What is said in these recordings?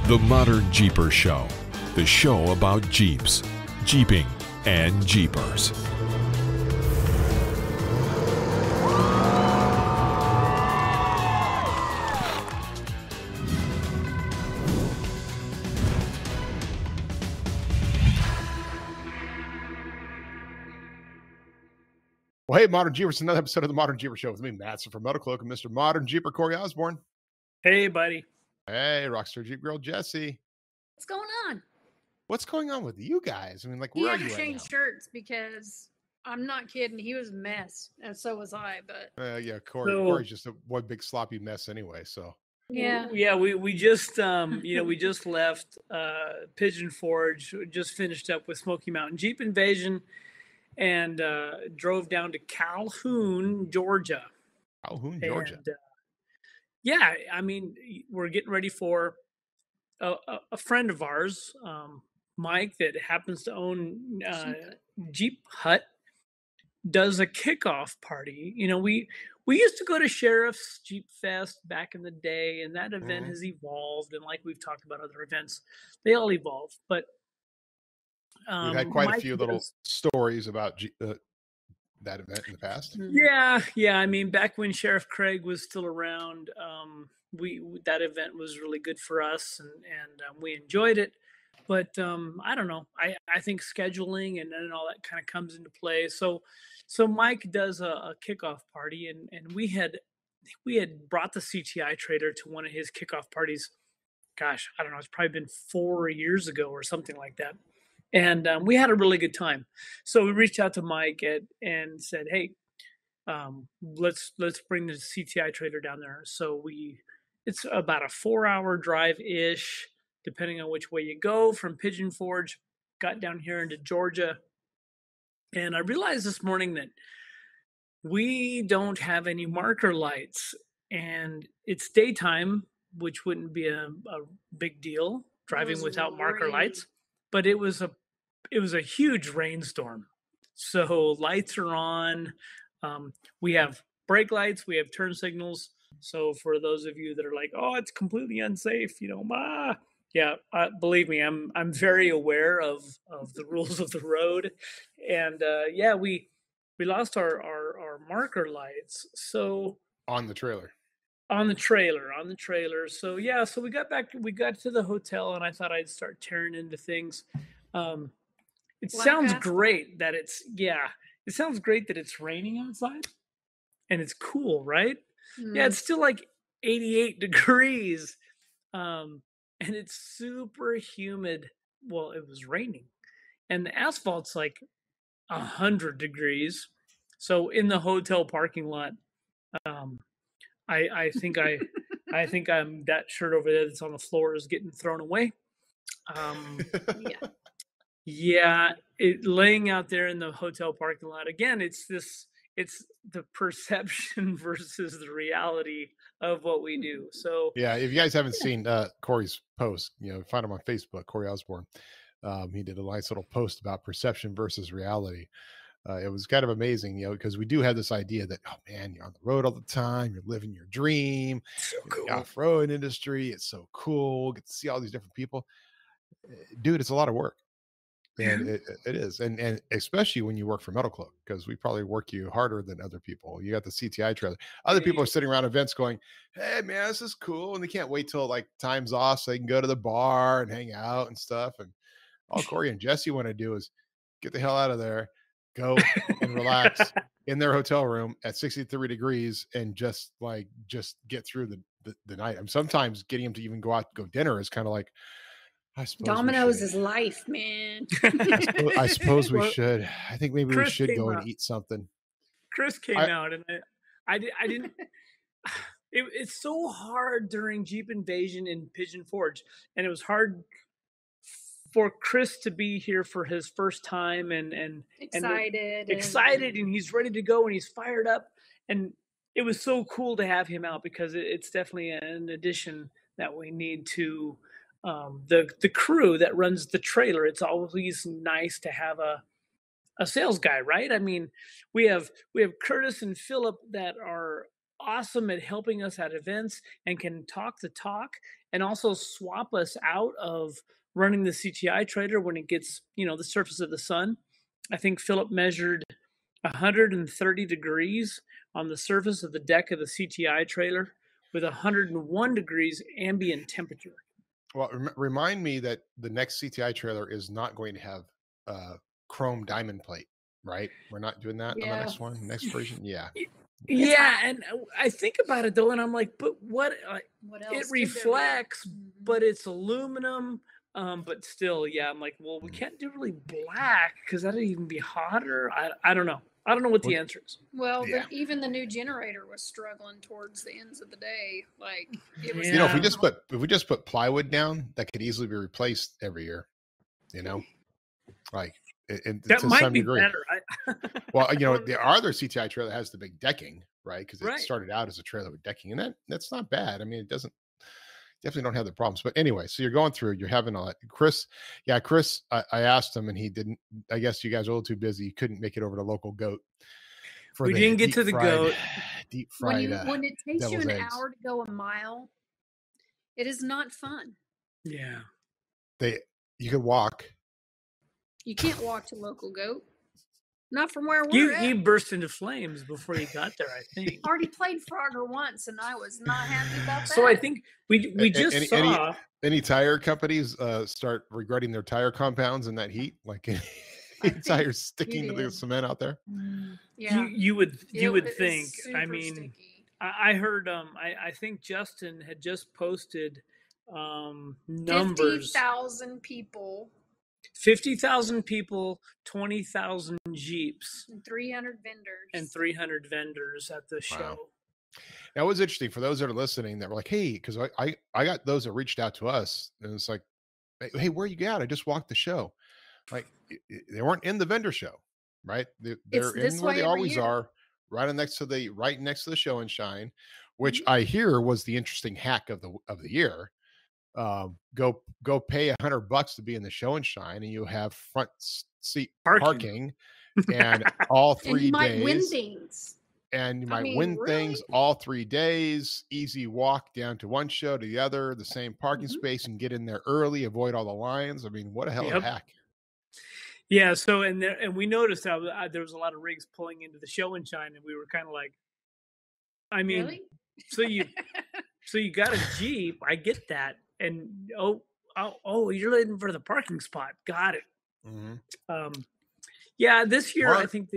The Modern Jeeper Show, the show about Jeeps, Jeeping, and Jeepers. Well, hey, Modern Jeepers, another episode of the Modern Jeeper Show with me, Mattson from Metalcloak, and Mr. Modern Jeeper, Corey Osborne. Hey, buddy. Hey, Rockstar Jeep Girl, Jessy. What's going on? What's going on with you guys? I mean, like, where are you right changed shirts because I'm not kidding. He was a mess, and so was I. But yeah, Corey's just one big sloppy mess anyway. So yeah, we just we just left Pigeon Forge, just finished up with Smoky Mountain Jeep Invasion, and drove down to Calhoun, Georgia. Calhoun, Georgia. And, yeah, I mean, we're getting ready for a friend of ours, Mike, that happens to own Jeep Hut, does a kickoff party. You know, we used to go to Sheriff's Jeep Fest back in the day, and that event has evolved. And like we've talked about other events, they all evolve. But we've had quite Mike a few little stories about that event in the past. Yeah. I mean, back when Sheriff Craig was still around, that event was really good for us, and we enjoyed it. But I don't know. I think scheduling and all that kind of comes into play. So Mike does a kickoff party, and we had brought the CTI trailer to one of his kickoff parties. Gosh, I don't know. It's probably been 4 years ago or something like that. And we had a really good time. So we reached out to Mike and said, hey, let's bring the CTI trailer down there. So it's about a 4-hour drive-ish, depending on which way you go, from Pigeon Forge, got down here into Georgia. And I realized this morning that we don't have any marker lights. And it's daytime, which wouldn't be a big deal, driving without marker lights. But it was a huge rainstorm. So lights are on. We have brake lights. We have turn signals. So for those of you that are like, oh, it's completely unsafe, yeah, believe me, I'm very aware of the rules of the road. And we lost our marker lights. So on the trailer. So so we got to the hotel, and I thought I'd start tearing into things. It sounds great that it's raining outside and it's cool, right? Yeah, it's still like 88 degrees. And it's super humid. Well, it was raining, and the asphalt's like 100 degrees. So in the hotel parking lot, I think I'm that shirt over there that's on the floor is getting thrown away. Laying out there in the hotel parking lot again. It's the perception versus the reality of what we do. So yeah, if you guys haven't seen Corey's post, find him on Facebook, Corey Osborne. He did a nice little post about perception versus reality. It was kind of amazing, because we do have this idea that, oh man, you're on the road all the time, you're living your dream. So cool. The off-road industry, it's so cool. Get to see all these different people. Dude, it's a lot of work. And it is. And especially when you work for Metalcloak, because we probably work you harder than other people. You got the CTI trailer. Other people are sitting around events going, hey man, this is cool. And they can't wait till like time's off so they can go to the bar and hang out and stuff. And all Corey and Jessy want to do is get the hell out of there, go and relax in their hotel room at 63 degrees and just get through the night. And sometimes getting them to even go out to go dinner is kind of like, I suppose Domino's is life, man. I suppose we should. I think maybe we should go and eat something. Chris came out, and I didn't. It's so hard during Jeep Invasion in Pigeon Forge, and it was hard for Chris to be here for his first time and excited, and he's ready to go, and he's fired up, and it was so cool to have him out because it's definitely an addition that we need to. The crew that runs the trailer, it's always nice to have a sales guy, right? I mean, we have Curtis and Philip that are awesome at helping us at events and can talk the talk and also swap us out of running the CTI trailer when it gets, the surface of the sun. I think Philip measured 130 degrees on the surface of the deck of the CTI trailer with 101 degrees ambient temperature. Well, remind me that the next CTI trailer is not going to have chrome diamond plate, right? We're not doing that on the next one, next version. Yeah. Yeah, and I think about it though, and I'm like, but what else? It reflects, but it's aluminum. But still, yeah, I'm like, well, we can't do really black because that'd even be hotter. I don't know. I don't know what the answer is. Well, even the new generator was struggling towards the ends of the day. Like it was. If we just put plywood down, that could easily be replaced every year. Like that to might some be degree. Better. Well, the other CTI trailer has the big decking, right? Because it started out as a trailer with decking, and that's not bad. I mean, it definitely don't have the problems. But anyway, so you're going through, you're having all that. Chris, I asked him and he didn't. I guess you guys are a little too busy. You couldn't make it over to local goat. We didn't get to the goat. Deep fried. When it takes you an hour to go a mile, it is not fun. Yeah. You can walk. You can't walk to local goat. Not from where we're at. You burst into flames before you got there, I think. Already played Frogger once, and I was not happy about that. So I think we just saw... Any tire companies start regretting their tire compounds in that heat? Like tires sticking to the cement out there? Yeah. You would think. I mean, sticky. I heard, I think Justin had just posted numbers. 50,000 people. 50,000 people, 20,000 Jeeps. And 300 vendors at the show. Wow. Now, it was interesting for those that are listening that were like, hey, because I got those that reached out to us and it's like, hey, where you at? I just walked the show. Like, they weren't in the vendor show, right? They're in where they always are, right next to the show and shine, which I hear was the interesting hack of the year. Go pay $100 to be in the show and shine, and you have front seat parking and all 3 and you days. Might win things. And you might win things all 3 days. Easy walk down to one show to the other, the same parking space, and get in there early. Avoid all the lines. I mean, what a hell of a hack! Yeah. So and we noticed how there was a lot of rigs pulling into the show and shine, and we were kind of like, I mean, really? so you got a Jeep. I get that. And you're looking for the parking spot. Got it. Yeah, this year I think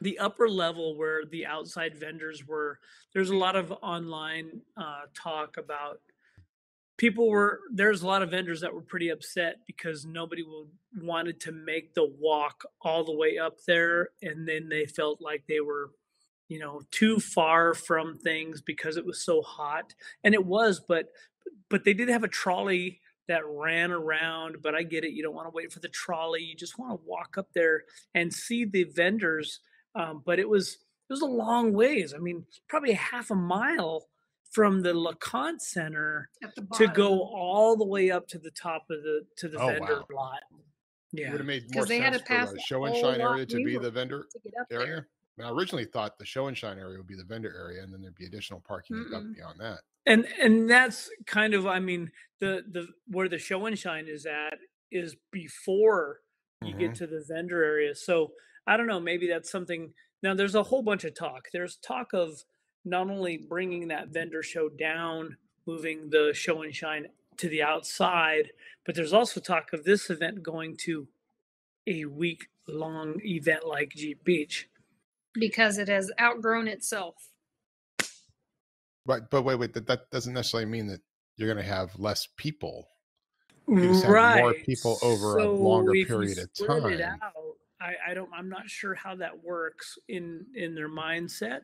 the upper level where the outside vendors were, there's a lot of online talk about there's a lot of vendors that were pretty upset because nobody wanted to make the walk all the way up there, and then they felt like they were too far from things because it was so hot. And it was, but they did have a trolley that ran around, but I get it. You don't want to wait for the trolley. You just want to walk up there and see the vendors. But it was a long ways. I mean, probably half a mile from the LeConte Center to go all the way up to the top of the vendor lot. Yeah. It would have made more sense for the show and shine area to be the vendor area. I originally thought the show and shine area would be the vendor area, and then there'd be additional parking up beyond that. And that's kind of, I mean, the where the show and shine is at is before you get to the vendor area. So I don't know, maybe that's something. Now there's a whole bunch of talk. There's talk of not only bringing that vendor show down, moving the show and shine to the outside, but there's also talk of this event going to a week-long event like Jeep Beach. Because it has outgrown itself. Right, but wait, that doesn't necessarily mean that you're going to have less people. You just have more people over a longer period of time. It out, I'm not sure how that works in their mindset.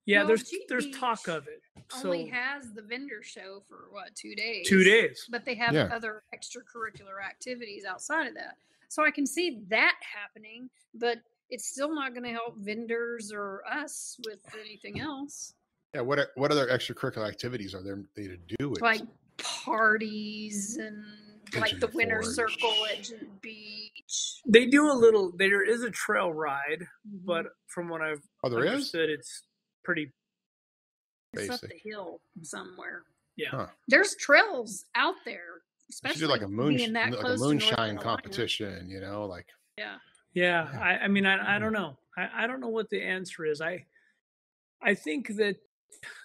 Yeah, well, there's talk of it. Only has the vendor show for 2 days. 2 days. But they have other extracurricular activities outside of that. So I can see that happening, but it's still not going to help vendors or us with anything else. Yeah, what other extracurricular activities are there to do? Like parties and like Pigeon the winter Forge. circle at Beach. They do a little. There is a trail ride, but Mhm. from what I've Oh, there is? understood, it's pretty. It's up Basic. the hill somewhere. Yeah. Huh. There's trails out there, We should especially do like a being that like a close to North moonshine Carolina. competition, like Yeah. Yeah. Yeah. I mean, I don't know. I don't know what the answer is. I think that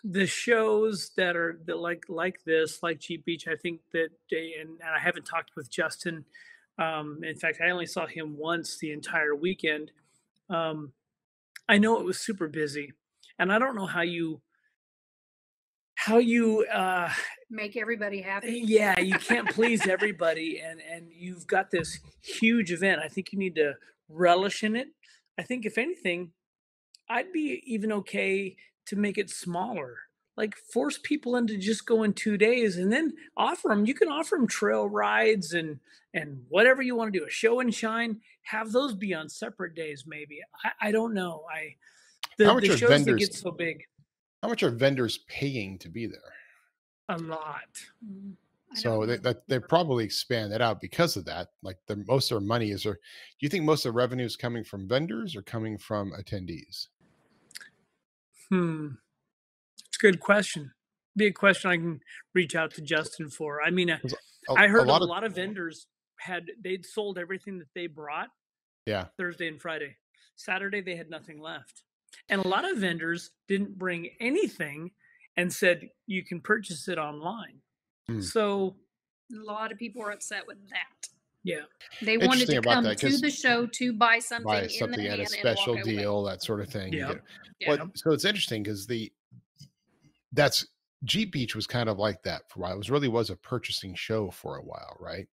the shows that are that like this, like Jeep Beach, I think that and I haven't talked with Justin. In fact, I only saw him once the entire weekend. I know it was super busy, and I don't know how you Make everybody happy. yeah, you can't please everybody, and you've got this huge event. I think you need to relish in it. I think if anything, I'd be even okay to make it smaller. Like force people into just going 2 days and then offer them. You can offer them trail rides and whatever you want to do, a show and shine. Have those be on separate days, maybe. I don't know. How much The are shows that vendors get so big, how much are vendors paying to be there? a lot. Mm, I So don't know. they probably expand that out because of that. Like most of their money is there. Do you think most of the revenue is coming from vendors or coming from attendees? It's a good question. Be a question I can reach out to Justin for. I mean, 'Cause I heard a of lot of vendors they'd sold everything that they brought yeah. Thursday and Friday. Saturday they had nothing left. And a lot of vendors didn't bring anything and said you can purchase it online. Mm. So A lot of people were upset with that. yeah. They wanted Interesting to about come that, to 'cause the show to buy something buy in the something at a hand special and walk away. deal, that sort of thing. Yeah. Yeah. Well, so it's interesting because that's Jeep Beach was kind of like that for a while. It was a purchasing show for a while, right?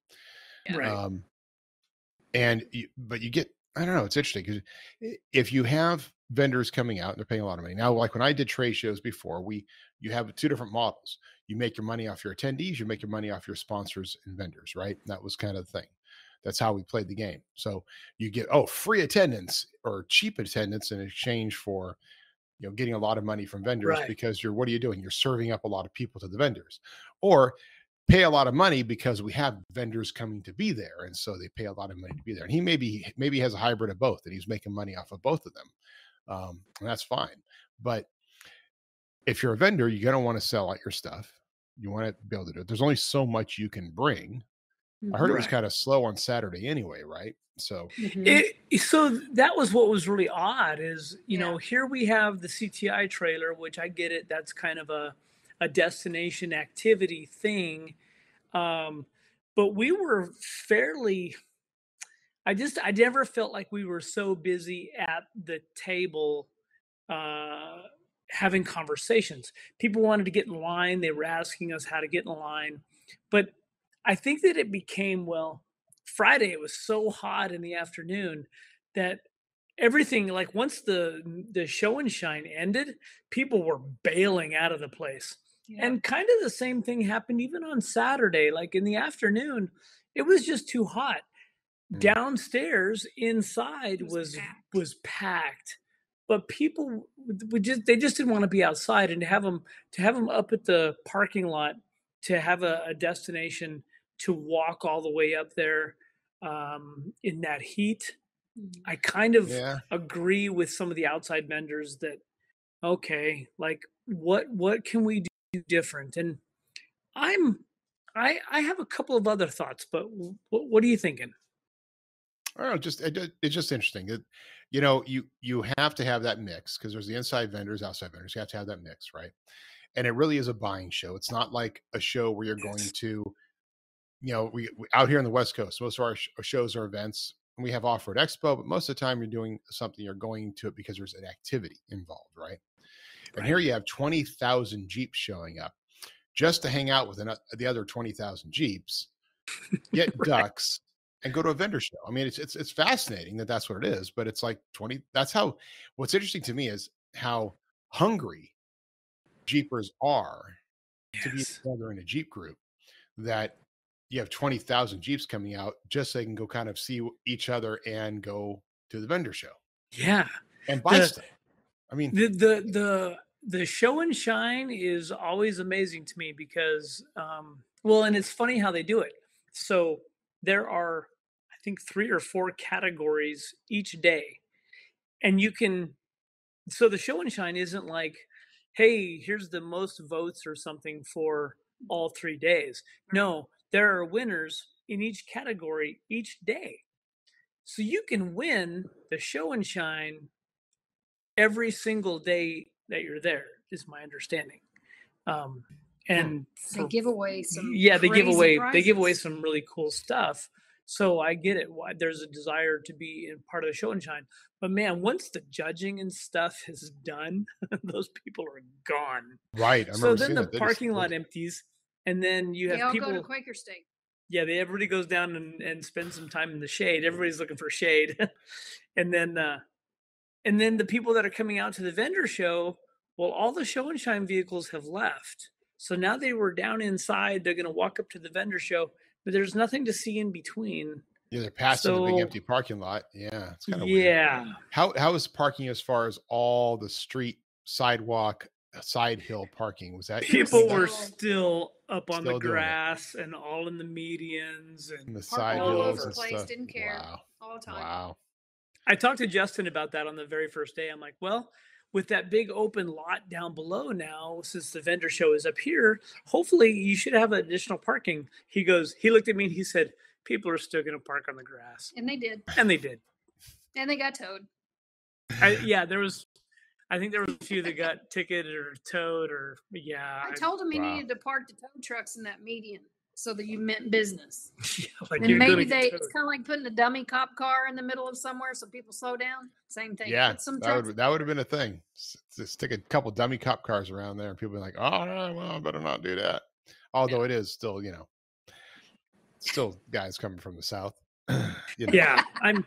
Yeah. Right. But you get, I don't know, it's interesting because if you have vendors coming out and they're paying a lot of money now, like when I did trade shows before, you have two different models. You make your money off your attendees, you make your money off your sponsors and vendors, right? And that was kind of the thing. That's how we played the game. So you get free attendance or cheap attendance in exchange for getting a lot of money from vendors, Right. because what are you doing? You're serving up a lot of people to the vendors, or pay a lot of money because we have vendors coming to be there, and so they pay a lot of money to be there. And he maybe has a hybrid of both, and he's making money off of both of them, and that's fine. But if you're a vendor, you're going to want to sell out your stuff. You want to be able to do it. There's only so much you can bring. I heard it was Right. kind of slow on Saturday anyway, right? So Mhm. So that was what was really odd is, Yeah. here we have the CTI trailer, which I get it. That's kind of a destination activity thing. But we were I never felt like we were so busy at the table, uh, having conversations. People wanted to get in line. They were asking us how to get in line. But I think that it became, Friday, it was so hot in the afternoon that everything, like once the show and shine ended, people were bailing out of the place. Yeah. And kind of the same thing happened even on Saturday. Like in the afternoon, it was just too hot. Downstairs, inside was packed. But people they just didn't want to be outside, and to have them up at the parking lot, to have a destination to walk all the way up there, in that heat. Mhm. I kind of yeah, agree with some of the outside vendors that, okay, like what can we do different? And I have a couple of other thoughts, but what are you thinking? I don't know, it's just interesting. You have to have that mix because there's the inside vendors, outside vendors. You have to have that mix, right? And it really is a buying show. It's not like a show where you're going to, we out here on the West Coast, most of our shows are events. And we have Off-Road Expo, but most of the time you're doing something, you're going to it because there's an activity involved, right? And here you have 20,000 Jeeps showing up just to hang out with the other 20,000 Jeeps, get ducks, and go to a vendor show. I mean, it's fascinating that's what it is, but it's like 20. That's how. What's interesting to me is how hungry Jeepers are to be Yes. together in a Jeep group. That you have 20,000 Jeeps coming out just so they can go kind of see each other and go to the vendor show Yeah. and buy The stuff. I mean, the show and shine is always amazing to me because, and it's funny how they do it. So there are, I think, 3 or 4 categories each day. And so the show and shine isn't like, hey, here's the most votes or something for all 3 days. No, there are winners in each category each day. So you can win the show and shine every single day that you're there, is my understanding. And they give away some they give away prizes. some really cool stuff. So I get it, why there's a desire to be in part of the show and shine. But man, once the judging and stuff is done, those people are gone. Right. I So remember then seeing the that. They parking lot empties, and then you They have all people go to Quaker State. yeah, everybody goes down and spends some time in the shade. Everybody's looking for shade. and then the people that are coming out to the vendor show, well, all the show and shine vehicles have left. So now they were down inside. They're going to walk up to the vendor show, but there's nothing to see in between. Yeah, they're passing the big So- empty parking lot. Yeah, it's kind of weird. Yeah. How is parking as far as all the street, sidewalk, side hill parking? Was that People Still- were still up on the Still doing it. grass and all in the medians. in And the Parked side all hills over and the place, stuff? didn't care. Wow. all the time. Wow. I talked to Justin about that on the very first day. I'm like, well, with that big open lot down below now, since the vendor show is up here, hopefully you should have additional parking. He looked at me and he said, people are still going to park on the grass. And they did. And they did. And they got towed. I think there was a few that got ticketed or towed or, yeah. I told him he Wow. needed to park the tow trucks in that median so that you meant business. like And you're gonna maybe get it's towed. kind of like putting a dummy cop car in the middle of somewhere so people slow down. Same thing. Yeah, Put some that trucks. would have been a thing. Just stick a couple dummy cop cars around there, and people be like, "Oh, no, well, I better not do that." Although it is still, still guys coming from the south. Yeah. I mean,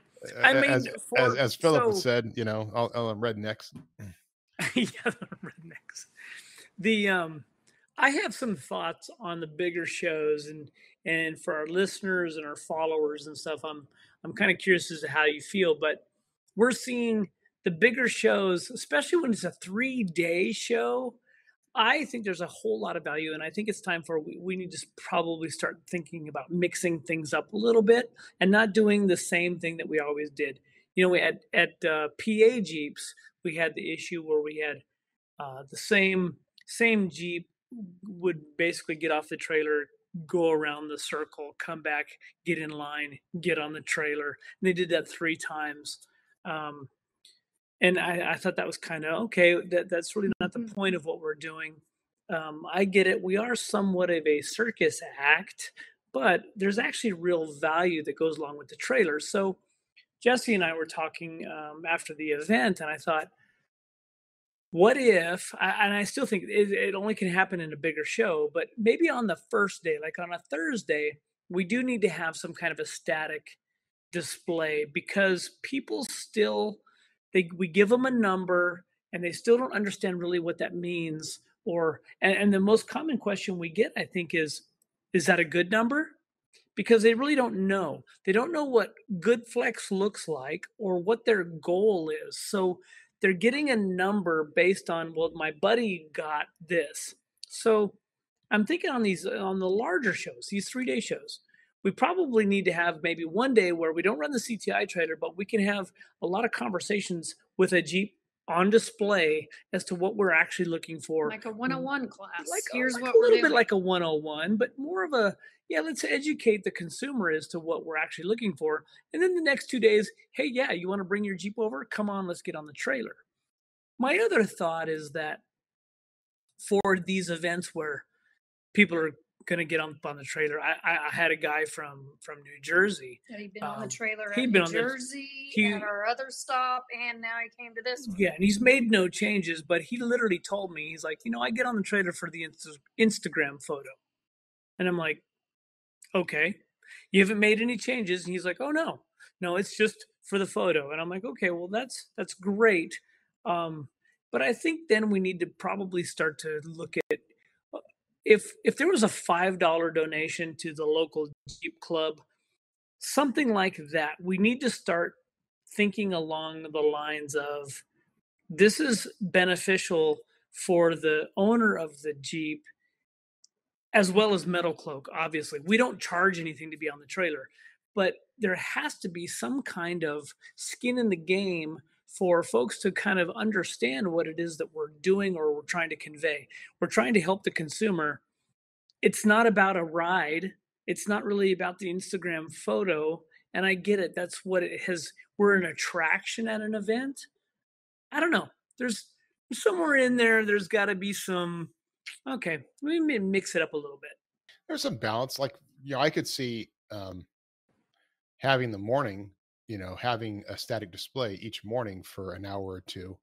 as Philip had so- said, all them rednecks. yeah, the rednecks. I have some thoughts on the bigger shows and for our listeners and our followers and stuff. I'm kind of curious as to how you feel, but we're seeing the bigger shows, especially when it's a 3-day show. I think there's a whole lot of value, and I think it's time for we need to probably start thinking about mixing things up a little bit and not doing the same thing that we always did. We at PA Jeeps, we had the issue where we had the same Jeep would basically get off the trailer, go around the circle, come back, get in line, get on the trailer. And they did that 3 times. And I thought that was kind of okay. That's really not the point of what we're doing. I get it. We are somewhat of a circus act, but there's actually real value that goes along with the trailer. So Jessy and I were talking after the event, and I thought, what if, and I still think it only can happen in a bigger show, but maybe on the first day, like on a Thursday, we do need to have some kind of a static display because people still, we give them a number and they still don't understand really what that means. And the most common question we get, I think, is that a good number? Because they really don't know. They don't know what good flex looks like or what their goal is. So they're getting a number based on, well, my buddy got this. So I'm thinking on the larger shows, these 3-day shows, we probably need to have maybe one day where we don't run the CTI trailer, but we can have a lot of conversations with a Jeep on display as to what we're actually looking for. Like a 101 class. Here's Like what a we're little doing. bit Like a 101, but more of a, let's educate the consumer as to what we're actually looking for. And then the next 2 days, hey, you want to bring your Jeep over? Come on, let's get on the trailer. My other thought is that for these events where people are going to get on the trailer, I had a guy from New Jersey. Had he been on the trailer at he'd New been on the- Jersey, he- at our other stop, and now he came to this one. Yeah, and he's made no changes, but he literally told me, he's like, I get on the trailer for the Instagram photo. And I'm like, okay, you haven't made any changes. And he's like, oh, no, it's just for the photo. And I'm like, okay, well, that's great. But I think then we need to probably start to look at, if there was a $5 donation to the local Jeep club, something like that, we need to start thinking along the lines of, this is beneficial for the owner of the Jeep. as well as Metalcloak. Obviously, we don't charge anything to be on the trailer, but there has to be some kind of skin in the game for folks to kind of understand what it is that we're doing or we're trying to convey. We're trying to help the consumer. It's not about a ride. It's not really about the Instagram photo. And I get it. That's what it has. We're an attraction at an event. I don't know. There's somewhere in there, there's got to be some, okay, we may mix it up a little bit. There's some balance. Like, I could see having the morning, having a static display each morning for an hour or two,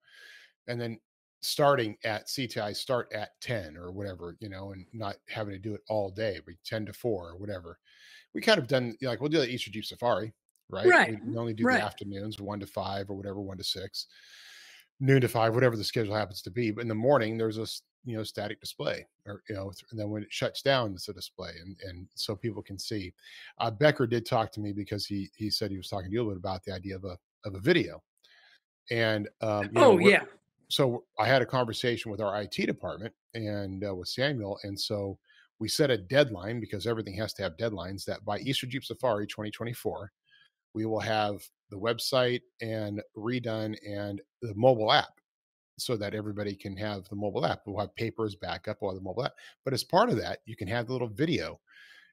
and then starting at CTI, start at 10 or whatever, and not having to do it all day, but 10 to 4 or whatever. We kind of done, like, we'll do the Easter Jeep Safari, right? Right. We only do Right. the afternoons, 1 to 5 or whatever, 1 to 6, noon to 5, whatever the schedule happens to be. But in the morning, there's a static display, or and then when it shuts down, it's a display, and so people can see. Becker did talk to me because he said he was talking to you a little bit about the idea of a video, and yeah. So I had a conversation with our IT department and with Samuel, and so we set a deadline, because everything has to have deadlines, that by Easter Jeep Safari 2024, we will have the website and redone and the mobile app, so that everybody can have the mobile app. We'll have papers backup, we'll have the mobile app. But as part of that, you can have the little video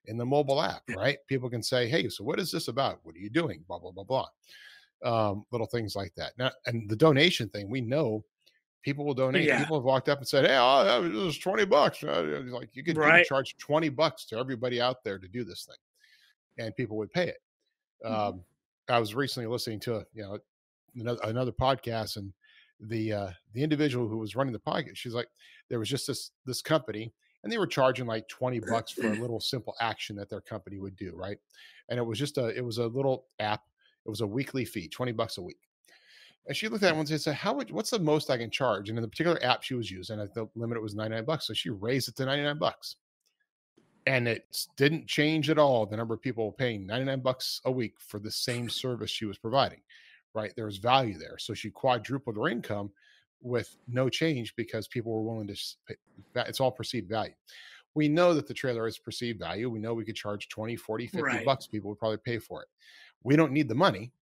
in the mobile app, right? People can say, hey, so what is this about? What are you doing? Blah, blah, blah, blah. Little things like that. Now, and the donation thing, we know people will donate. Yeah. People have walked up and said, hey, it was $20. Like, you could charge $20 to everybody out there to do this thing, and people would pay it. I was recently listening to another podcast, and the individual who was running the podcast, she's like, there was just this company, and they were charging like $20 for a little simple action that their company would do, right? And it was a little app. It was a weekly fee, $20 a week. And she looked at it and said, what's the most I can charge? And in the particular app she was using, the limit was $99. So she raised it to $99. And it didn't change at all the number of people paying $99 a week for the same service she was providing, right? There was value there. So she quadrupled her income with no change, because people were willing to pay. It's all perceived value. We know that the trailer is perceived value. We know we could charge 20, 40, 50 bucks. People would probably pay for it. We don't need the money,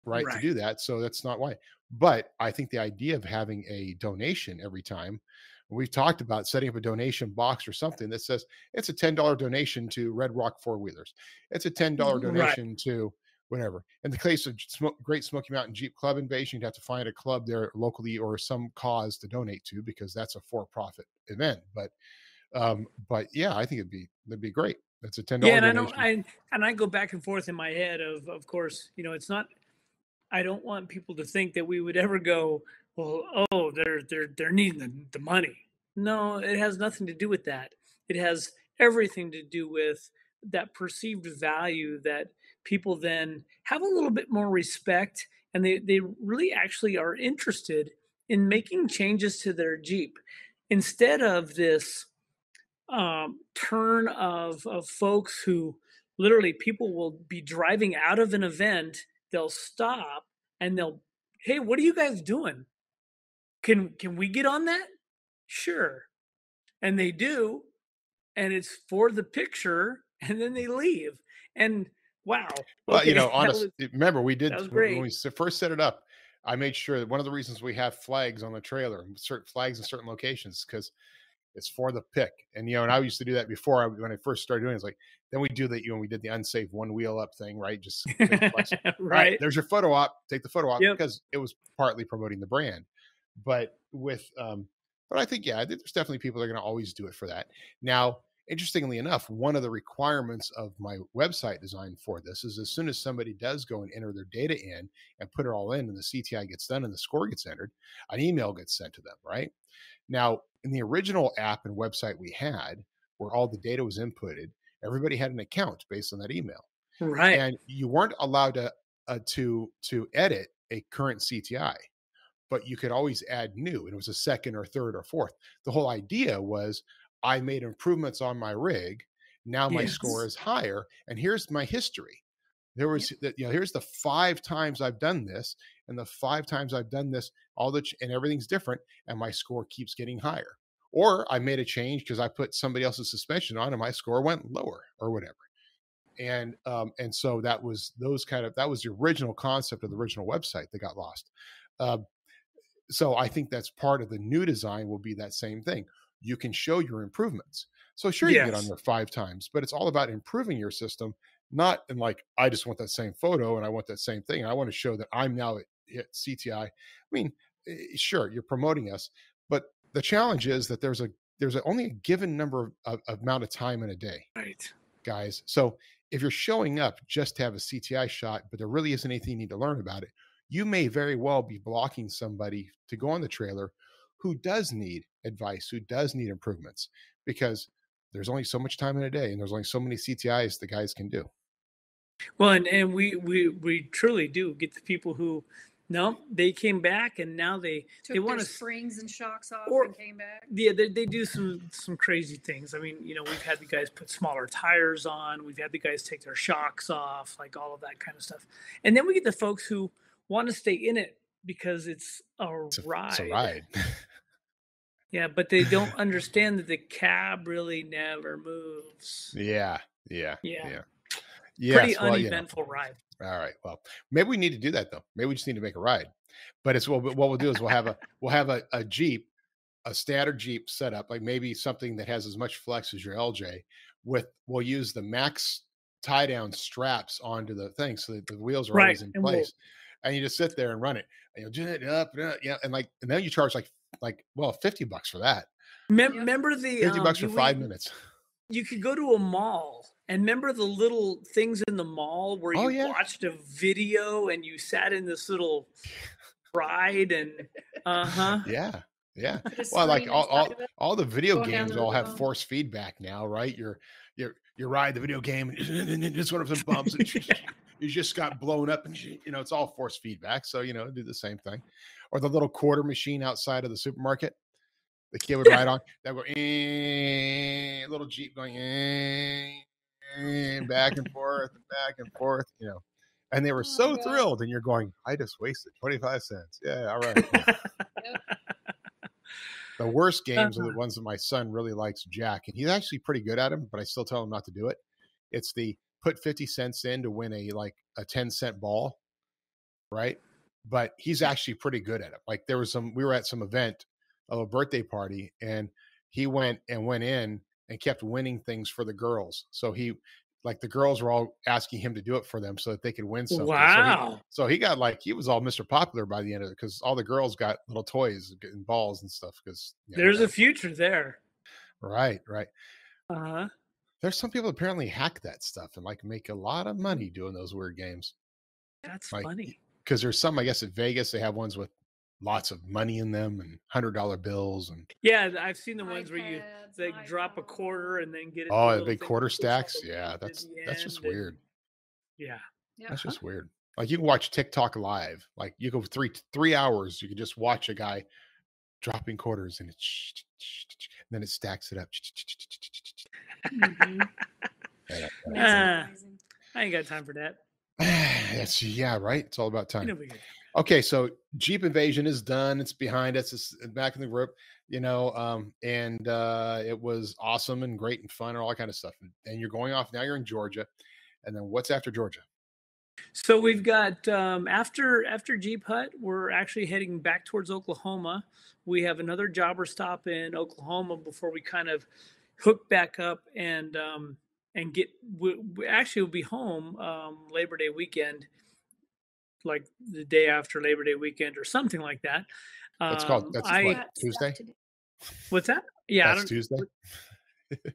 right, to do that. So that's not why. But I think the idea of having a donation every time, we've talked about setting up a donation box or something that says it's a $10 donation to Red Rock four-wheelers. It's a $10 donation to whatever. In the case of Great Smoky Mountain Jeep Club Invasion, you'd have to find a club there locally or some cause to donate to, because that's a for-profit event. But yeah, I think that'd be great. That's a $10 donation. And I go back and forth in my head of course, it's not, I don't want people to think that we would ever go, well, they're needing the money. No, it has nothing to do with that. It has everything to do with that perceived value that people then have a little bit more respect, and they really actually are interested in making changes to their Jeep, instead of this turn of folks who literally, people will be driving out of an event, they'll stop and hey, what are you guys doing? Can we get on that? Sure. And they do, and it's for the picture, and then they leave. And wow. Okay, well, honestly, remember we did, when we first set it up, I made sure that one of the reasons we have flags on the trailer, certain flags in certain locations, because it's for the pick. And, and I used to do that before when I first started doing it. It's like, then we do that, we did the unsafe one wheel up thing, right? Just right. There's your photo op, take the photo op, because it was partly promoting the brand. But but I think, there's definitely people that are going to always do it for that. Now, interestingly enough, one of the requirements of my website design for this is, as soon as somebody does go and enter their data in and put it all in, and the CTI gets done and the score gets entered, an email gets sent to them, right? Now, in the original app and website we had, where all the data was inputted, everybody had an account based on that email. Right. And you weren't allowed to edit a current CTI, but you could always add new, and it was a second or third or fourth. The whole idea was, I made improvements on my rig. Now my score is higher, and here's my history. There was, here's the 5 times I've done this, and the 5 times I've done this, and everything's different, and my score keeps getting higher. or I made a change because I put somebody else's suspension on and my score went lower or whatever. And so that was that was the original concept of the original website that got lost. So I think that's part of the new design will be that same thing. You can show your improvements. So sure, you get on there 5 times, but it's all about improving your system, not in like, I just want that same photo and I want that same thing. And I want to show that I'm now at CTI. I mean, sure, you're promoting us, but the challenge is that there's only a given number of amount of time in a day. Right. Guys. So if you're showing up just to have a CTI shot, but there really isn't anything you need to learn about it, you may very well be blocking somebody to go on the trailer who does need advice, who does need improvements, because there's only so much time in a day and there's only so many CTIs the guys can do. Well, and we truly do get the people who, no, they came back and now they want to springs and shocks off and came back. Yeah, they do some crazy things. I mean, we've had the guys put smaller tires on. We've had the guys take their shocks off, like all of that kind of stuff. And then we get the folks who want to stay in it because it's a ride. It's a ride. Yeah, but they don't understand that the cab really never moves. Yeah. Pretty uneventful ride. All right. Well, maybe we need to do that though. Maybe we just need to make a ride. But it's what we'll do is we'll have a Jeep, a standard Jeep setup, like maybe something that has as much flex as your LJ. We'll use the max tie down straps onto the thing so that the wheels are always in place. And you just sit there and run it. And you'll do it up, and then you charge like $50 for that. Remember the $50 for 5 minutes. You could go to a mall and remember the little things in the mall where you watched a video and you sat in this little ride and yeah. Well, like all the video games all have force feedback now, right? You ride the video game and just went up some bumps and you just got blown up and it's all force feedback. So do the same thing. Or the little quarter machine outside of the supermarket. The kid would ride on that would little Jeep going back and forth, and they were so thrilled. And you're going, I just wasted 25 cents. Yeah, all right. The worst games are the ones that my son really likes, Jack, and he's actually pretty good at them, but I still tell him not to do it. It's the put 50 cents in to win a 10-cent ball, right? But he's actually pretty good at it. Like we were at some event of a birthday party and he went in and kept winning things for the girls. So the girls were all asking him to do it for them so that they could win something. Wow. So he got he was all Mr. Popular by the end of it because all the girls got little toys and balls and stuff. Because there's a future there. Right. Uh-huh. There's some people apparently hack that stuff and make a lot of money doing those weird games. That's funny. Because there's some, I guess, at Vegas, they have ones with lots of money in them and $100 bills. And I've seen the ones where you drop a quarter and then get it. Oh, the big quarter stacks. Yeah, that's just weird. Yeah. That's just weird. Like you can watch TikTok live. Like you go 3 hours, you can just watch a guy dropping quarters and then it stacks it up. I ain't got time for that. Right. It's all about time. Okay, so Jeep Invasion is done. It's behind us. It's back in the group, and it was awesome and great and fun and all that kind of stuff. And you're going off now. You're in Georgia, and then what's after Georgia? So we've got after Jeep Hut, we're actually heading back towards Oklahoma. We have another jobber stop in Oklahoma before we kind of hook back up and get. We actually will be home Labor Day weekend. Like the day after Labor Day weekend or something like that. That's Tuesday? What's that? Yeah. That's Tuesday.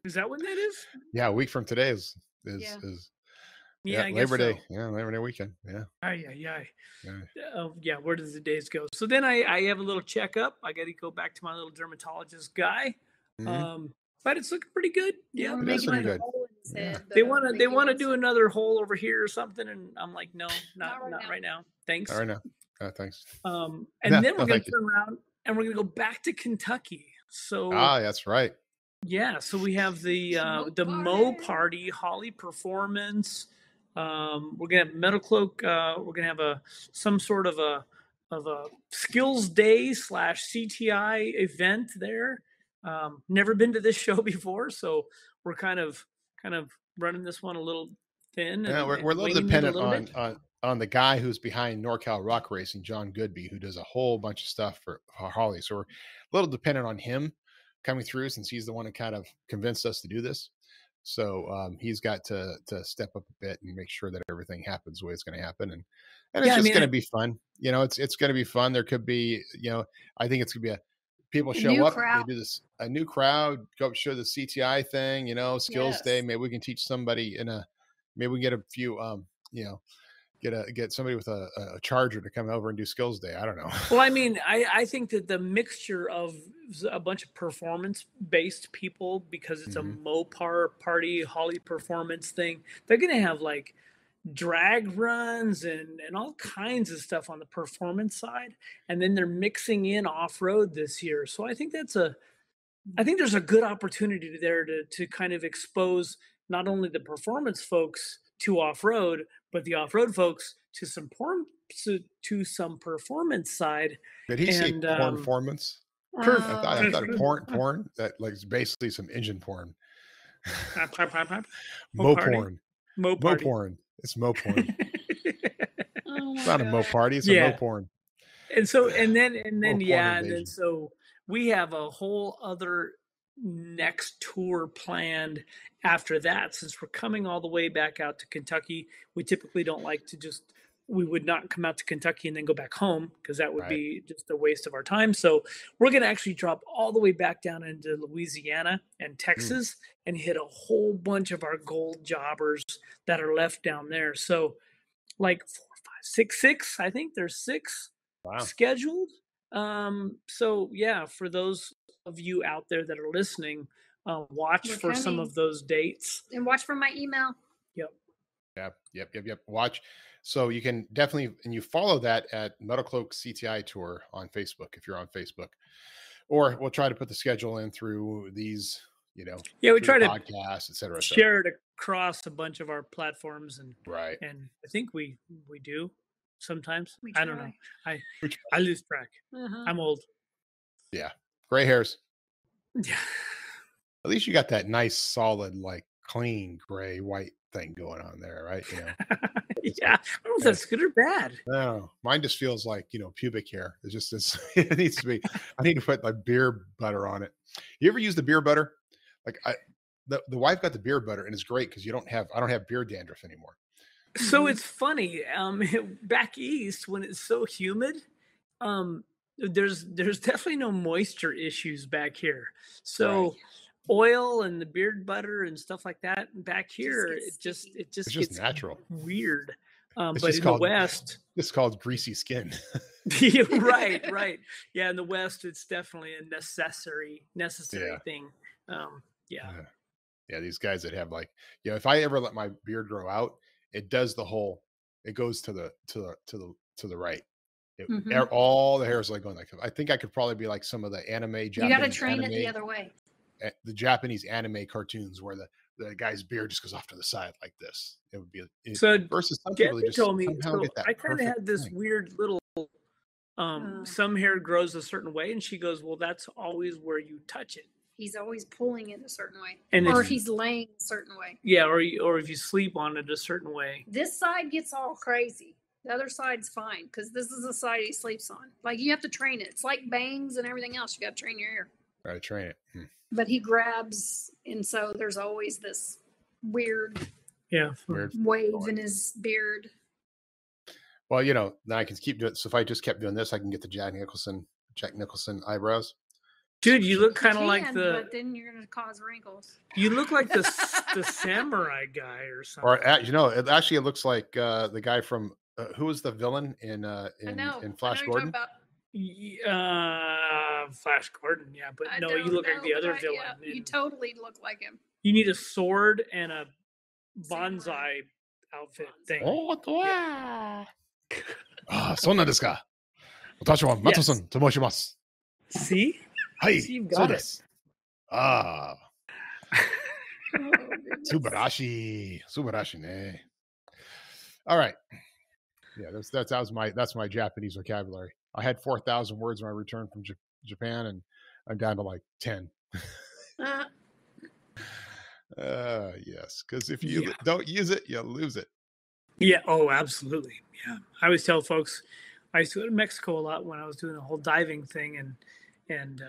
Is that when that is? Yeah. A week from today is Labor Day. Yeah. Labor Day weekend. Yeah. Where does the days go? So then I have a little checkup. I got to go back to my little dermatologist guy. Mm-hmm. But it's looking pretty good. Yeah. It is looking good. They want to do another hole over here or something, and I'm like, no, not right now. Thanks. All right now. Thanks. And then we're going to turn around and we're going to go back to Kentucky. So that's right. Yeah. So we have the MoParty Holly Performance. We're going to have Metalcloak. We're going to have some sort of a skills day / CTI event there. Never been to this show before, so we're kind of running this one a little thin. Yeah, And, we're a and little winging it a dependent little bit. on the guy who's behind NorCal Rock Racing, John Goodby, who does a whole bunch of stuff for Harley. So we're a little dependent on him coming through, since he's the one who kind of convinced us to do this. So he's got to step up a bit and make sure that everything happens the way it's going to happen, and it's just going to be fun. You know, it's going to be fun. There could be, you know, I think it's going to be people show up, crowd. they do this, a new crowd, go up, show the CTI thing, you know, skills day. Maybe we can teach somebody maybe we can get a few, you know, get somebody with a charger to come over and do skills day. I don't know. Well, I mean, I think that the mixture of a bunch of performance-based people, because it's a MoParty Holly performance thing, they're going to have like drag runs and all kinds of stuff on the performance side. And then they're mixing in off-road this year. So I think there's a good opportunity there to kind of expose not only the performance folks to off-road, but the off-road folks to some performance side. Did he say performance? I thought porn that like is basically some engine porn. Mo porn. It's mo porn. It's not a MoParty, it's a mo porn. And so and then so we have a whole other next tour planned after that. Since we're coming all the way back out to Kentucky, we typically don't like to we would not come out to Kentucky and then go back home, because that would be just a waste of our time. So we're going to actually drop all the way back down into Louisiana and Texas and hit a whole bunch of our gold jobbers that are left down there. So like 4, 5, 6, I think there's 6 scheduled. So yeah, for those of you out there that are listening, watch for some of those dates. And watch for my email. Yep. Watch. So you can definitely, and you follow that at Metalcloak CTI Tour on Facebook, if you're on Facebook, or we'll try to put the schedule in through these, you know, we try to podcasts, etc. Share it across a bunch of our platforms, and and I think we do sometimes. I don't know. I lose track. I'm old. Yeah, gray hairs. Yeah. At least you got that nice, solid, like clean gray white thing going on there, right? You know. Yeah, I don't know if that's good or bad. No, mine just feels like, you know, pubic hair. It just is. It needs to be. I need to put like beer butter on it. You ever use the beer butter? Like the wife got the beer butter, and it's great because I don't have beer dandruff anymore. So it's funny. Back east, when it's so humid, there's definitely no moisture issues back here. So oil and the beard butter and stuff like that back here, it just gets natural, weird. But in the West, it's called greasy skin. right. Yeah, in the West, it's definitely a necessary thing. Yeah, these guys that have like, you know, if I ever let my beard grow out, it does it goes to the right. All the hairs like going like, I think I could probably be like some of the anime Japanese. You got to train it the other way. The Japanese anime cartoons where the guy's beard just goes off to the side like this. It would be versus some people just told me. So I kind of had this weird little some hair grows a certain way, and she goes, well, that's always where you touch it. He's always pulling it a certain way, or he's laying a certain way. Yeah, or if you sleep on it a certain way. This side gets all crazy. The other side's fine because this is the side he sleeps on. Like, you have to train it. It's like bangs and everything else. You got to train your hair. Got to train it. But he grabs, and so there's always this weird wave in his beard. Well, you know, then I can keep doing it. So if I just kept doing this, I can get the Jack Nicholson eyebrows. Dude, you look kind of like but then you're going to cause wrinkles. You look like the samurai guy or something. Or you know, it looks like the guy from who was the villain in Flash Gordon? Flash Gordon, yeah, but no, you look like the other villain. Yeah, you totally look like him. You need a sword and a bonsai outfit thing. Sonna desu ka? Watashi wa Matsu-san to moshimasu. See? Hi, you've got it. Subarashi ne. All right. Yeah, that's my Japanese vocabulary. I had 4,000 words when I returned from Japan, and I'm down to like 10. Yes, because if you don't use it, you lose it. Yeah. Oh, absolutely. Yeah. I always tell folks, I used to go to Mexico a lot when I was doing the whole diving thing, and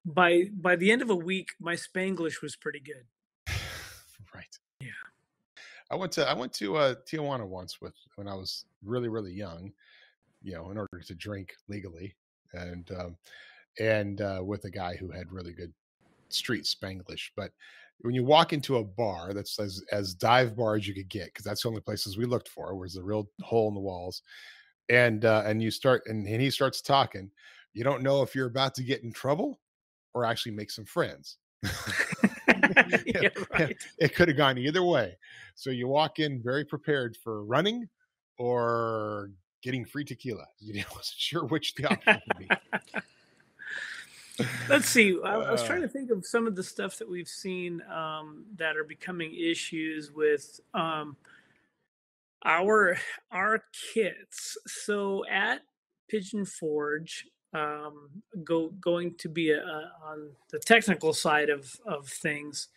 by the end of a week, my Spanglish was pretty good. Right. Yeah. I went to Tijuana once when I was really, really young, in order to drink legally, and with a guy who had really good street Spanglish. But when you walk into a bar that's as dive bar as you could get, because that's the only places we looked for, was a real hole in the walls, and you start and he starts talking, you don't know if you're about to get in trouble or actually make some friends. Yeah, right. It could have gone either way. So you walk in very prepared for running or getting free tequila. You wasn't sure which the option would be. Let's see. I was trying to think of some of the stuff that we've seen that are becoming issues with our kits. So at Pigeon Forge, going to be on the technical side of things.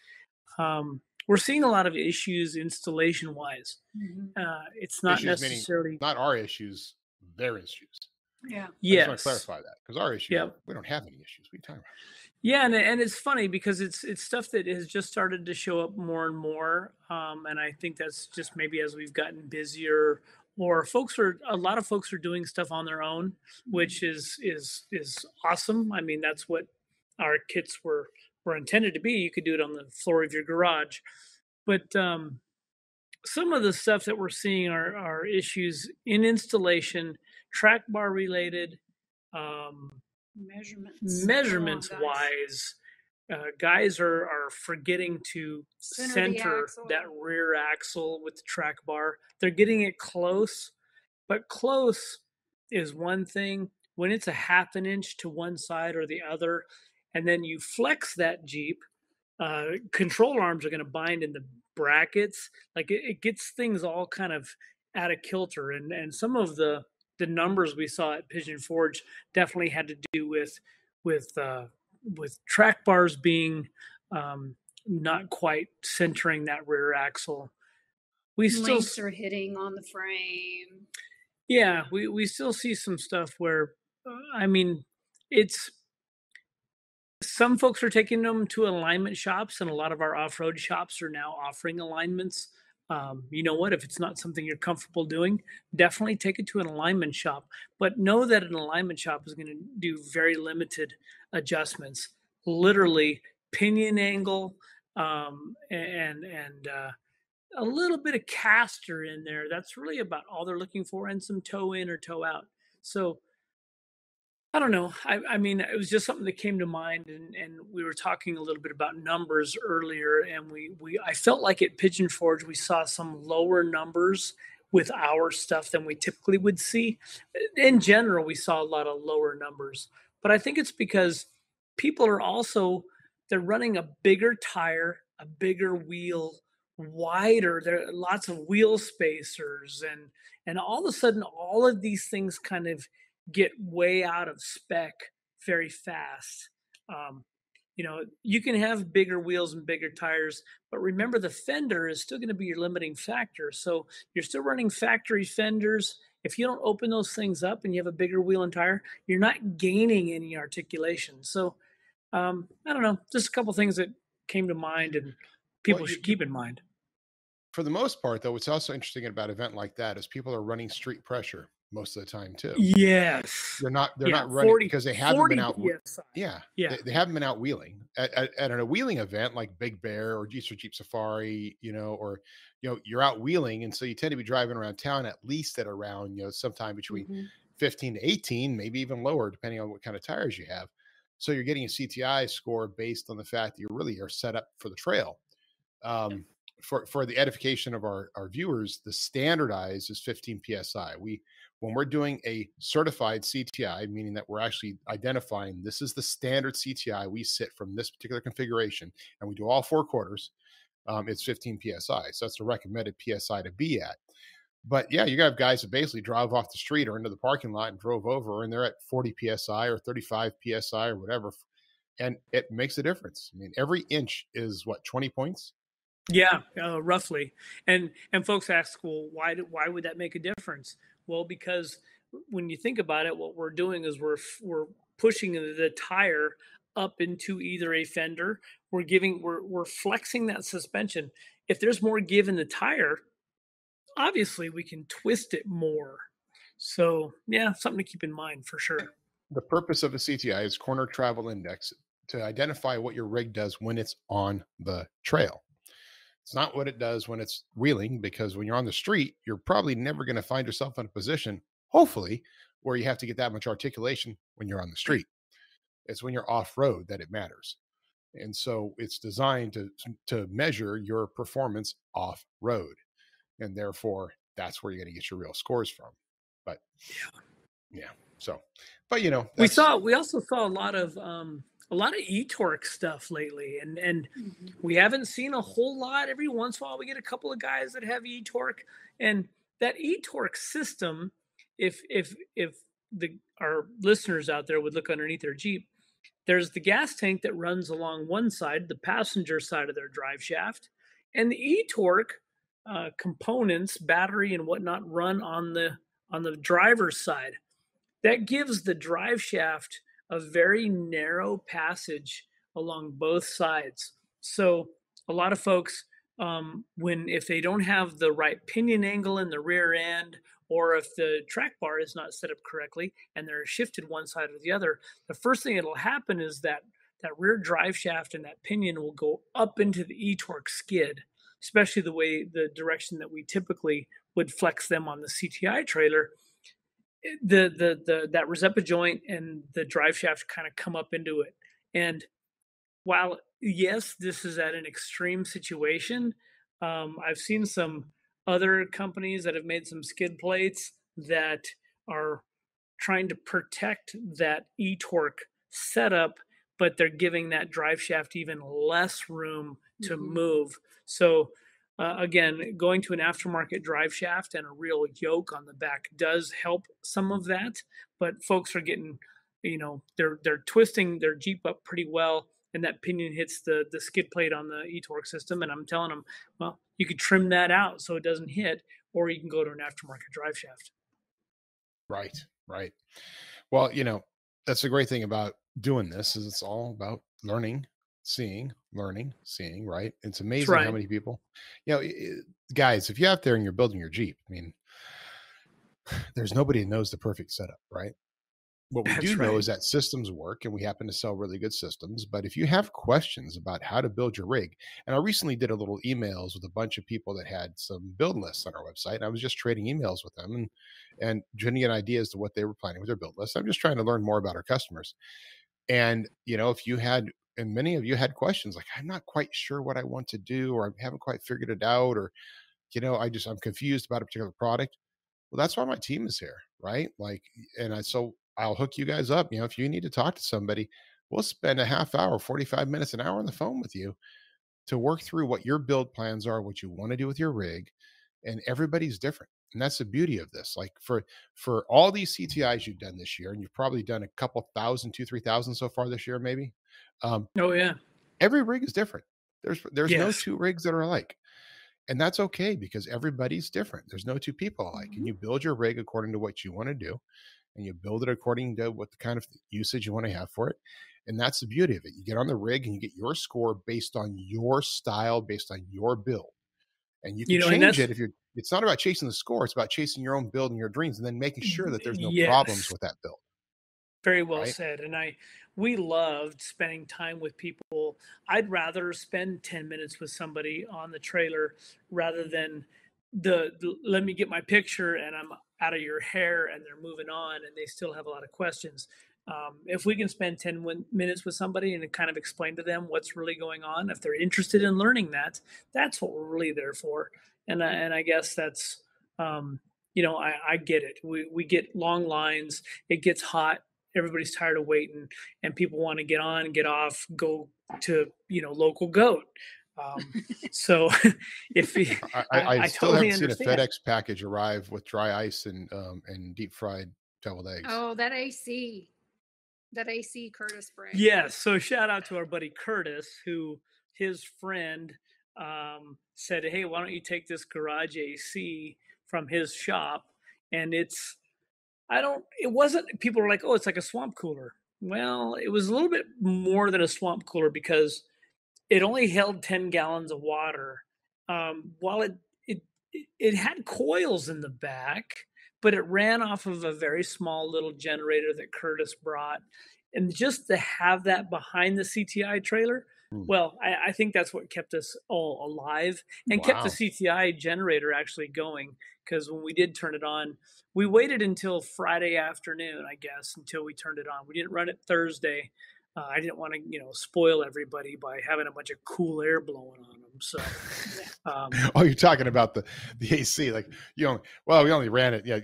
We're seeing a lot of issues installation wise. It's not Issues necessarily not our issues, their issues. Yeah. Yes. I just want to clarify that, because our issues, we don't have any issues. What are you talking about? Yeah, and it's funny because it's stuff that has just started to show up more and more, and I think that's just maybe as we've gotten busier, or a lot of folks are doing stuff on their own, which is awesome. I mean, that's what our kits were intended to be. You could do it on the floor of your garage, but some of the stuff that we're seeing are issues in installation, track bar related. Measurements wise, guys are forgetting to center that rear axle with the track bar. They're getting it close, but close is one thing. When it's a half an inch to one side or the other, and then you flex that Jeep, control arms are going to bind in the brackets. Like it gets things all kind of out of kilter, and some of the numbers we saw at Pigeon Forge definitely had to do with track bars being not quite centering that rear axle. Links are hitting on the frame. Yeah, we still see some stuff where, I mean, it's some folks are taking them to alignment shops, and a lot of our off-road shops are now offering alignments. You know what? If it's not something you're comfortable doing, definitely take it to an alignment shop. But know that an alignment shop is going to do very limited adjustments, literally pinion angle, and a little bit of caster in there. That's really about all they're looking for, and some toe in or toe out. So I don't know. I mean, it was just something that came to mind, and we were talking a little bit about numbers earlier, and I felt like at Pigeon Forge we saw some lower numbers with our stuff than we typically would see. In general, we saw a lot of lower numbers, but I think it's because people are they're running a bigger tire, a bigger wheel, wider. There are lots of wheel spacers, and all of a sudden, all of these things kind of get way out of spec very fast. You can have bigger wheels and bigger tires, but remember the fender is still going to be your limiting factor. So you're still running factory fenders. If you don't open those things up and you have a bigger wheel and tire, you're not gaining any articulation. So I don't know, just a couple things that came to mind and people should keep in mind. For the most part, though, what's also interesting about an event like that is people are running street pressure most of the time too. Yes, they're not running because they haven't been out. PSI. They haven't been out wheeling at a wheeling event like Big Bear or Jeep Safari, or you're out wheeling, and so you tend to be driving around town at least at around sometime between 15 to 18, maybe even lower depending on what kind of tires you have. So you're getting a CTI score based on the fact that you really are set up for the trail. For the edification of our viewers, the standardized is 15 PSI. When we're doing a certified CTI, meaning that we're actually identifying this is the standard CTI we sit from this particular configuration, and we do all 4 quarters, it's 15 PSI. So that's the recommended PSI to be at. But yeah, you got guys that basically drive off the street or into the parking lot and drove over, and they're at 40 PSI or 35 PSI or whatever. and it makes a difference. I mean, every inch is what, 20 points? Yeah, roughly. And folks ask, well, why would that make a difference? Well, because when you think about it, what we're doing is we're pushing the tire up into either a fender. We're flexing that suspension. If there's more give in the tire, obviously we can twist it more. So yeah, something to keep in mind for sure. The purpose of a CTI is corner travel index, to identify what your rig does when it's on the trail. It's not what it does when it's wheeling, because when you're on the street, you're probably never going to find yourself in a position, hopefully, where you have to get that much articulation when you're on the street. It's when you're off road that it matters. And so it's designed to measure your performance off road. And therefore, that's where you're going to get your real scores from. But yeah. So, but you know, we also saw a lot of e-torque stuff lately, and we haven't seen a whole lot. Every once in a while we get a couple of guys that have e-torque, and that e-torque system, if our listeners out there would look underneath their Jeep, there's the gas tank that runs along one side, the passenger side of their drive shaft, and the e-torque components, battery and whatnot, run on the driver's side. That gives the drive shaft a very narrow passage along both sides. So a lot of folks, if they don't have the right pinion angle in the rear end, or if the track bar is not set up correctly and they're shifted one side or the other, the first thing that'll happen is that rear drive shaft and that pinion will go up into the e-torque skid, especially the direction that we typically would flex them on the CTI trailer. That Resepa joint and the drive shaft kind of come up into it. And while yes, this is at an extreme situation, I've seen some other companies that have made some skid plates that are trying to protect that e-torque setup, but they're giving that drive shaft even less room to move. So again, going to an aftermarket drive shaft and a real yoke on the back does help some of that, but folks are getting, they're twisting their Jeep up pretty well, and that pinion hits the skid plate on the e-torque system, and I'm telling them, well, you could trim that out so it doesn't hit, or you can go to an aftermarket drive shaft. Right. Well, that's the great thing about doing this, is it's all about learning, seeing, right? It's amazing how many people, guys, if you're out there and you're building your Jeep, I mean, there's nobody that knows the perfect setup, right? What we do know is that systems work, and we happen to sell really good systems. But if you have questions about how to build your rig, and I recently did a little emails with a bunch of people that had some build lists on our website, and I was just trading emails with them and trying to get ideas to what they were planning with their build list. I'm just trying to learn more about our customers. And, if you had, and many of you had questions like, I'm not quite sure what I want to do, or I haven't quite figured it out, or, I'm confused about a particular product. Well, that's why my team is here, right? Like, so I'll hook you guys up. If you need to talk to somebody, we'll spend a half hour, 45 minutes, an hour on the phone with you to work through what your build plans are, what you want to do with your rig. And everybody's different. And that's the beauty of this. Like for all these CTIs you've done this year, and you've probably done a couple thousand, 2,000-3,000 so far this year, maybe. Oh yeah. Every rig is different. There's no two rigs that are alike. And that's okay, because everybody's different. There's no two people alike. And you build your rig according to what you want to do, and you build it according to what the kind of usage you want to have for it. And that's the beauty of it. You get on the rig and you get your score based on your style, based on your build. And you can change it it's not about chasing the score. It's about chasing your own build and your dreams, and then making sure that there's no problems with that build. Very well said. And we loved spending time with people. I'd rather spend 10 minutes with somebody on the trailer rather than let me get my picture and I'm out of your hair and they're moving on and they still have a lot of questions. If we can spend 10 minutes with somebody and kind of explain to them what's really going on, if they're interested in learning that's what we're really there for. And I guess that's, I get it. We get long lines. It gets hot. Everybody's tired of waiting, and people want to get on and get off, go to, local goat. So if I still totally haven't understand. seen a FedEx package arrive with dry ice and deep fried deviled eggs. Oh, that AC. That AC Curtis brand. Yes. So shout out to our buddy Curtis, who his friend said, "Hey, why don't you take this garage AC from his shop?" And it wasn't, people were like, "Oh, it's like a swamp cooler." Well, it was a little bit more than a swamp cooler because it only held 10 gallons of water. While it had coils in the back, but it ran off of a very small little generator that Curtis brought. And just to have that behind the CTI trailer, well, I think that's what kept us all alive and kept the CTI generator actually going. Because when we did turn it on, we waited until Friday afternoon, I guess, until we turned it on. We didn't run it Thursday. I didn't want to, spoil everybody by having a bunch of cool air blowing on them. So, oh, you're talking about the AC, like we only ran it. Yeah,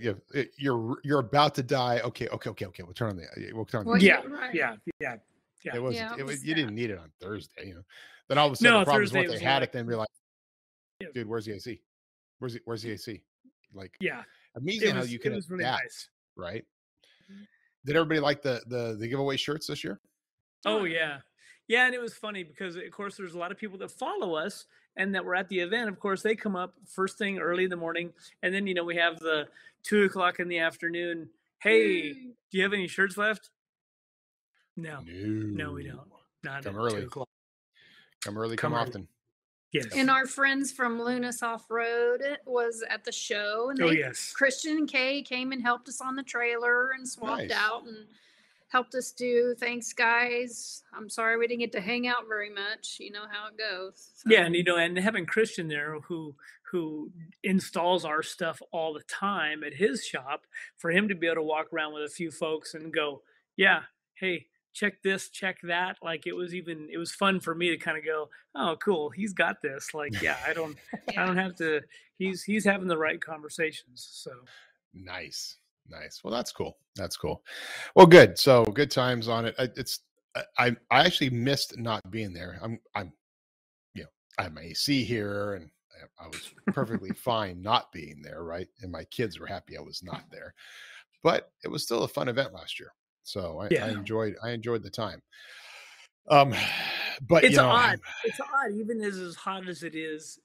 you're about to die. Okay. We'll turn on the. Yeah. It was you didn't need it on Thursday. Then all of a sudden, the problem is once they had it, then realized, dude, where's the AC? Where's the AC? Like, amazing how you can adapt, really nice. Right? Did everybody like the giveaway shirts this year? Oh yeah. And it was funny because of course there's a lot of people that follow us and that were at the event. Of course, they come up first thing early in the morning, and then we have the 2:00 in the afternoon. Hey, do you have any shirts left? No, we don't. Not come early. 2:00. Come early, come often. Yes. And our friends from Lunas Off Road was at the show, and Christian and Kay came and helped us on the trailer and swapped out and helped us do. Thanks, guys. I'm sorry we didn't get to hang out very much. You know how it goes. So. Yeah, and and having Christian there who installs our stuff all the time at his shop, for him to be able to walk around with a few folks and go, yeah, hey, check this, check that. Like it was fun for me to kind of go, oh, cool, he's got this. Like, I don't have to. He's having the right conversations. So nice. Well, that's cool. Well, good. So good times on it. I actually missed not being there. I have my AC here, and I was perfectly fine not being there, right? And my kids were happy I was not there. But it was still a fun event last year, so I enjoyed the time. But it's odd. It's odd, even as hot as it is.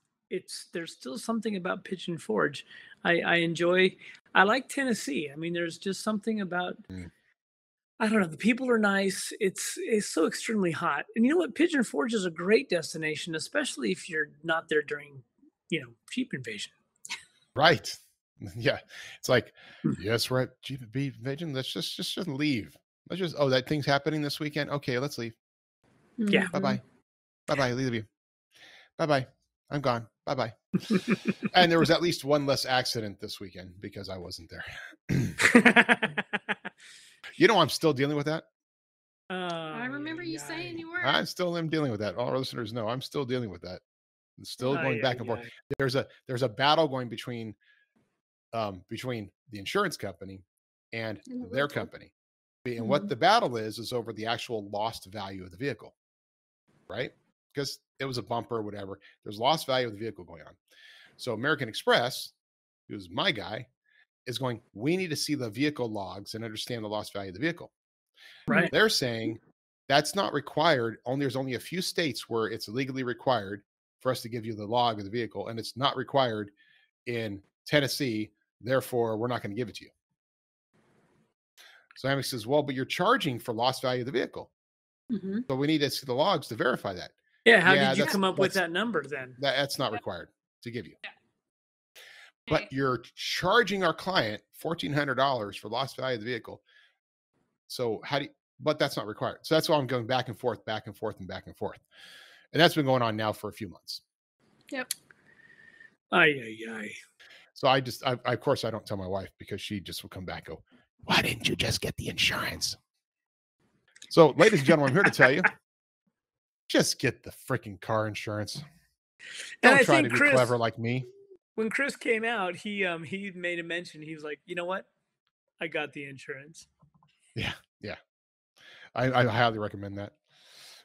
There's still something about Pitch and Forge. I like Tennessee. I mean, there's just something about, I don't know. The people are nice. It's so extremely hot. And you know what? Pigeon Forge is a great destination, especially if you're not there during, Jeep Invasion. Right. Yeah. It's like, yes, we're at Jeep Invasion. Let's just leave. That thing's happening this weekend. Okay, let's leave. Yeah. Bye-bye. Bye-bye. Leave you. Bye-bye. I'm gone. Bye-bye. And there was at least one less accident this weekend because I wasn't there. I'm still dealing with that. I remember you saying you were. I still am dealing with that. All our listeners know I'm still dealing with that. It's still going back and forth. There's a battle going between the insurance company and their company. And what the battle is over the actual lost value of the vehicle. Right? Because it was a bumper or whatever. There's lost value of the vehicle going on. So American Express, who's my guy, is going, we need to see the vehicle logs and understand the lost value of the vehicle. Right. They're saying that's not required. There's only a few states where it's legally required for us to give you the log of the vehicle, and it's not required in Tennessee. Therefore, we're not going to give it to you. So Amex says, well, but you're charging for lost value of the vehicle. Mm-hmm. So we need to see the logs to verify that. Yeah, how did you come up with that number then? That's not required to give you. Yeah. But you're charging our client $1,400 for lost value of the vehicle. So but that's not required. So that's why I'm going back and forth. And that's been going on now for a few months. Yep. Aye. So I of course I don't tell my wife because she just will come back and go, why didn't you just get the insurance? So ladies and gentlemen, I'm here to tell you, just get the freaking car insurance. Don't try to be clever like me. When Chris came out, he made a mention. He was like, you know what? I got the insurance. Yeah. I highly recommend that.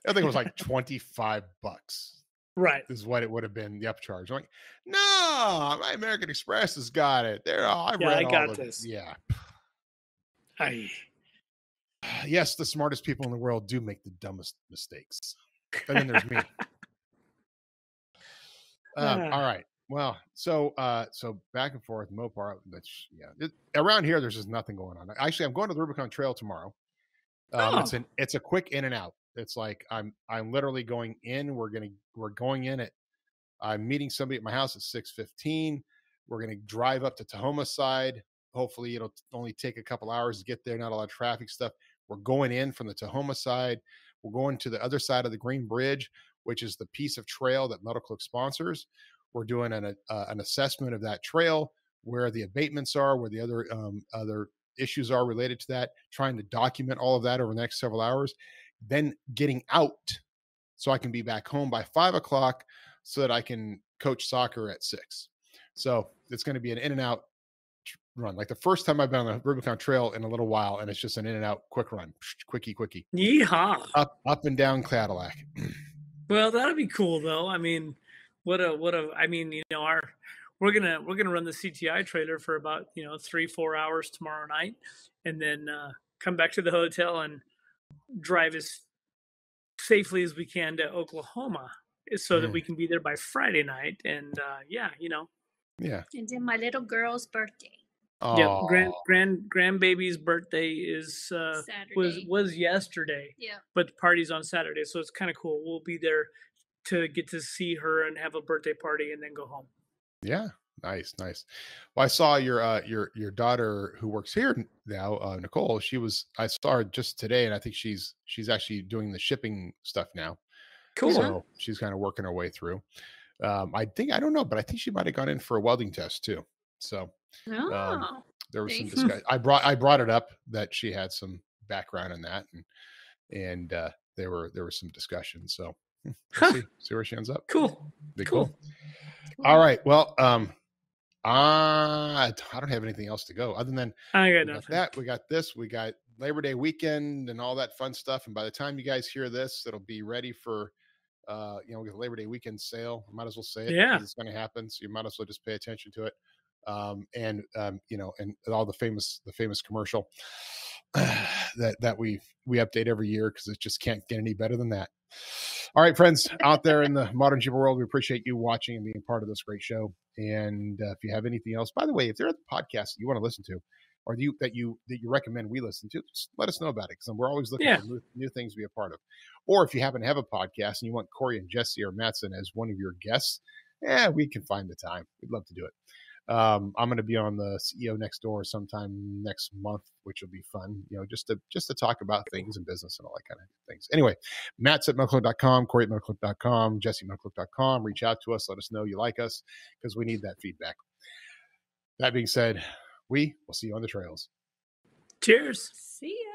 I think it was like $25. Right. Is what it would have been, the upcharge. I'm like, no, my American Express has got it. I got this. Yeah. yes, the smartest people in the world do make the dumbest mistakes. And then there's me. All right. Well, so back and forth, MoParty. Around here, there's just nothing going on. Actually, I'm going to the Rubicon Trail tomorrow. It's a quick in and out. It's like I'm literally going in. We're going in at. I'm meeting somebody at my house at 6:15. We're gonna drive up to Tahoma side. Hopefully, it'll only take a couple hours to get there. Not a lot of traffic stuff. We're going in from the Tahoma side. We're going to the other side of the Green Bridge, which is the piece of trail that Metalcloak sponsors. We're doing an assessment of that trail, where the abatements are, where the other issues are related to that, trying to document all of that over the next several hours, then getting out so I can be back home by 5 o'clock so that I can coach soccer at 6. So it's going to be an in and out run. Like the first time I've been on the Rubicon Trail in a little while, and it's just an in and out quick run. Quickie. Yeehaw. Up and down Cadillac. Well, that'll be cool though. I mean, we're gonna run the CTI trailer for about 3-4 hours tomorrow night, and then come back to the hotel and drive as safely as we can to Oklahoma, so that we can be there by Friday night. And yeah. And then my little girl's birthday. Oh. Yep, grandbaby's birthday is was yesterday. Yeah. But the party's on Saturday, so it's kind of cool. We'll be there to get to see her and have a birthday party and then go home. Yeah, nice. Well, I saw your daughter who works here now, Nicole. I saw her just today, and I think she's actually doing the shipping stuff now. Cool. So she's kind of working her way through. I don't know, but I think she might have gone in for a welding test too. So there was some discussion. I brought it up that she had some background in that, and there were some discussions. So we'll see where she ends up. Cool. Cool. All right. Well, I don't have anything else to go other than I got nothing. We got this. We got Labor Day weekend and all that fun stuff. And by the time you guys hear this, it'll be ready for we get the Labor Day weekend sale. I might as well say it. Yeah, it's going to happen. So you might as well just pay attention to it. And all the famous commercial that we update every year, because it just can't get any better than that. All right, friends out there in the Modern Jeeper world, we appreciate you watching and being part of this great show. And if you have anything else, by the way, if there are podcasts that you want to listen to, or that you recommend we listen to, just let us know about it, because we're always looking for new things to be a part of. Or if you happen to have a podcast and you want Corey and Jessy or Mattson as one of your guests, we can find the time. We'd love to do it. I'm going to be on the CEO Next Door sometime next month, which will be fun, just to talk about things and business and all that kind of things. Anyway, Matt's at Metalcloak.com, Corey at Metalcloak.com, Jessy at Metalcloak.com. Reach out to us. Let us know you like us, because we need that feedback. That being said, we will see you on the trails. Cheers. See ya.